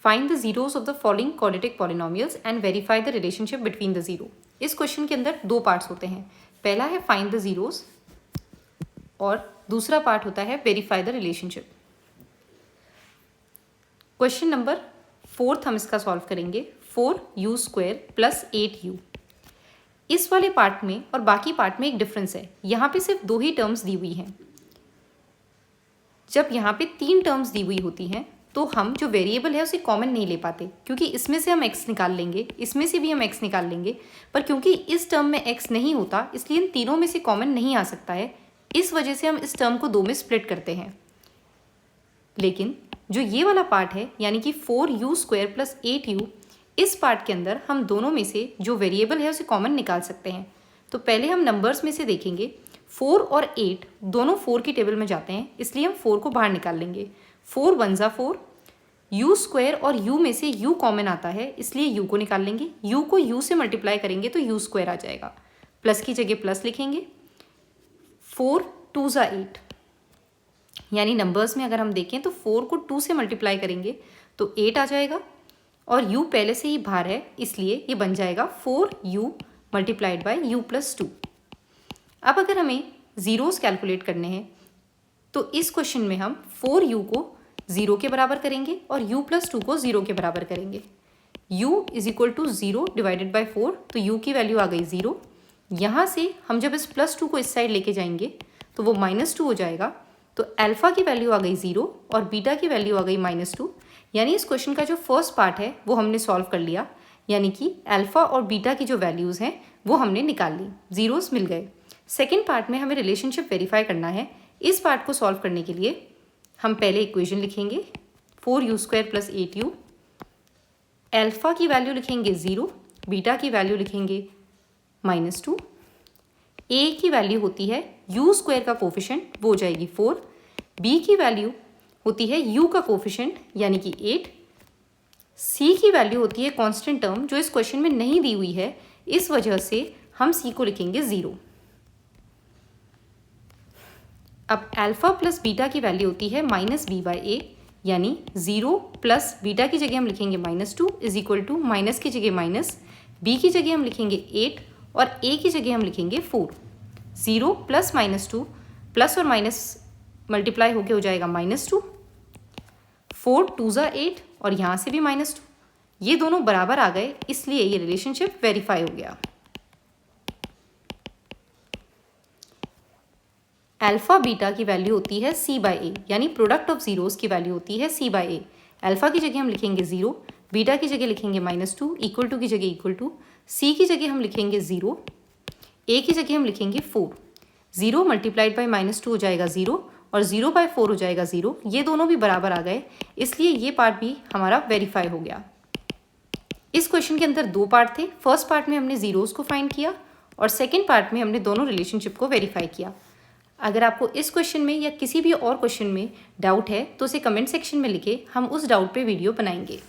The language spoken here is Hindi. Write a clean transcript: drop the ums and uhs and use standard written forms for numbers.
Find the zeros of the following quadratic polynomials and verify the relationship between the zero. इस क्वेश्चन के अंदर दो पार्ट्स होते हैं, पहला है फाइंड द जीरोस और दूसरा पार्ट होता है verify the relationship. Question number 4 हम इसका सॉल्व करेंगे। 4u² + 8u। इस वाले पार्ट में और बाकी पार्ट में एक डिफरेंस है, यहाँ पे सिर्फ 2 ही टर्म्स दी हुई हैं। जब यहाँ पे 3 टर्म्स दी हुई होती हैं तो हम जो वेरिएबल है उसे कॉमन नहीं ले पाते, क्योंकि इसमें से हम x निकाल लेंगे, इसमें से भी हम x निकाल लेंगे, पर क्योंकि इस टर्म में x नहीं होता इसलिए इन तीनों में से कॉमन नहीं आ सकता है। इस वजह से हम इस टर्म को 2 में स्प्लिट करते हैं। लेकिन जो ये वाला पार्ट है यानी कि 4u² + 8u, इस पार्ट के अंदर हम दोनों में से जो वेरिएबल है उसे कॉमन निकाल सकते हैं। तो पहले हम नंबर्स में से देखेंगे। 4 और 8 दोनों 4 की टेबल में जाते हैं, इसलिए हम 4 को बाहर निकाल लेंगे। 4 × 1 = 4, u² और u में से u कॉमन आता है इसलिए u को निकाल लेंगे। u को u से मल्टीप्लाई करेंगे तो u² आ जाएगा, प्लस की जगह प्लस लिखेंगे। 4 × 2 = 8, यानी नंबर्स में अगर हम देखें तो 4 को 2 से मल्टीप्लाई करेंगे तो 8 आ जाएगा, और u पहले से ही बाहर है इसलिए ये बन जाएगा 4u × u + 2। अब अगर हमें ज़ीरोस कैलकुलेट करने हैं तो इस क्वेश्चन में हम 4u को 0 के बराबर करेंगे और u + 2 को 0 के बराबर करेंगे। u = 0 / 4, तो u की वैल्यू आ गई 0। यहाँ से हम जब इस +2 को इस साइड लेके जाएंगे तो वो -2 हो जाएगा, तो अल्फ़ा की वैल्यू आ गई 0 और बीटा की वैल्यू आ गई -2। यानी इस क्वेश्चन का जो फर्स्ट पार्ट है वो हमने सॉल्व कर लिया, यानी कि अल्फ़ा और बीटा की जो वैल्यूज़ हैं वो हमने निकाल ली, ज़ीरोस मिल गए। सेकेंड पार्ट में हमें रिलेशनशिप वेरीफाई करना है। इस पार्ट को सॉल्व करने के लिए हम पहले इक्वेशन लिखेंगे 4u² + 8u। अल्फ़ा की वैल्यू लिखेंगे 0, बीटा की वैल्यू लिखेंगे -2। a की वैल्यू होती है u² का कोफिशिएंट, वो हो जाएगी 4। b की वैल्यू होती है u का कोफिशिएंट यानी कि 8। c की वैल्यू होती है कांस्टेंट टर्म जो इस क्वेश्चन में नहीं दी हुई है, इस वजह से हम c को लिखेंगे 0। अब अल्फ़ा + बीटा की वैल्यू होती है -b/a, यानी 0 + बीटा की जगह हम लिखेंगे -2 = माइनस की जगह माइनस, b की जगह हम लिखेंगे 8 और a की जगह हम लिखेंगे 4। 0 + -2 प्लस और माइनस मल्टीप्लाई होके हो जाएगा -2। 4 × 2 = 8 और यहाँ से भी -2, ये दोनों बराबर आ गए इसलिए ये रिलेशनशिप वेरीफाई हो गया। अल्फ़ा बीटा की वैल्यू होती है c/a, यानी प्रोडक्ट ऑफ ज़ीरोस की वैल्यू होती है c/a। अल्फ़ा की जगह हम लिखेंगे 0, बीटा की जगह लिखेंगे -2, = की जगह =, c की जगह हम लिखेंगे 0, a की जगह हम लिखेंगे 4। 0 × -2 हो जाएगा 0 और 0/4 हो जाएगा 0, ये दोनों भी बराबर आ गए इसलिए ये पार्ट भी हमारा वेरीफाई हो गया। इस क्वेश्चन के अंदर 2 पार्ट थे। फर्स्ट पार्ट में हमने ज़ीरोस को फाइंड किया और सेकेंड पार्ट में हमने दोनों रिलेशनशिप को वेरीफाई किया। अगर आपको इस क्वेश्चन में या किसी भी और क्वेश्चन में डाउट है तो उसे कमेंट सेक्शन में लिखें, हम उस डाउट पे वीडियो बनाएंगे।